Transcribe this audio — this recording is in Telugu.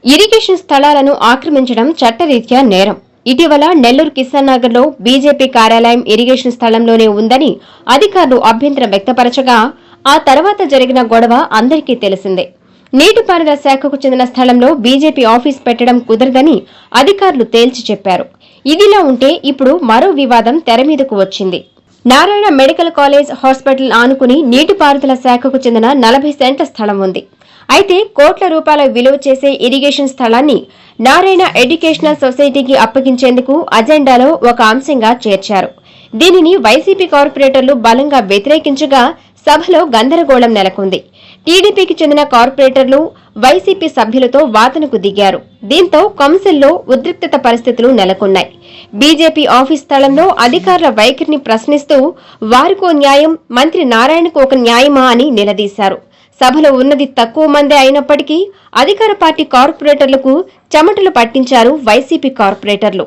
ఇరిగేషన్ స్థలాలను ఆక్రమించడం చట్టరీత్యా నేరం. ఇటీవల నెల్లూరు కిసాన్ నగర్ లో బీజేపీ కార్యాలయం ఇరిగేషన్ స్థలంలోనే ఉందని అధికారులు అభ్యంతరం వ్యక్తపరచగా ఆ తర్వాత జరిగిన గొడవ అందరికీ తెలిసిందే. నీటిపారుదల శాఖకు చెందిన స్థలంలో బీజేపీ ఆఫీస్ పెట్టడం కుదరదని అధికారులు తేల్చి చెప్పారు. ఇదిలా ఉంటే ఇప్పుడు మరో వివాదం తెరమీదకు వచ్చింది. నారాయణ మెడికల్ కాలేజ్ హాస్పిటల్ ఆనుకుని నీటిపారుదల శాఖకు చెందిన 40 సెంట్ల స్థలం ఉంది. అయితే కోట్ల రూపాయల విలువ చేసే ఇరిగేషన్ స్థలాన్ని నారాయణ ఎడ్యుకేషనల్ సొసైటీకి అప్పగించేందుకు అజెండాలో ఒక అంశంగా చేర్చారు. దీనిని వైసీపీ కార్పొరేటర్లు బలంగా వ్యతిరేకించగా సభలో గందరగోళం నెలకొంది. టీడీపీకి చెందిన కార్పొరేటర్లు వైసీపీ సభ్యులతో వాదనకు దిగారు. దీంతో కౌన్సిల్లో ఉద్రిక్తత పరిస్థితులు నెలకొన్నాయి. బీజేపీ ఆఫీస్ స్థలంలో అధికారుల వైఖరిని ప్రశ్నిస్తూ వారికో న్యాయం, మంత్రి నారాయణకు ఒక న్యాయమా అని నిలదీశారు. సభలో ఉన్నది తక్కువ మందే అయినప్పటికీ అధికార పార్టీ కార్పొరేటర్లకు చెమటలు పట్టించారు వైసీపీ కార్పొరేటర్లు.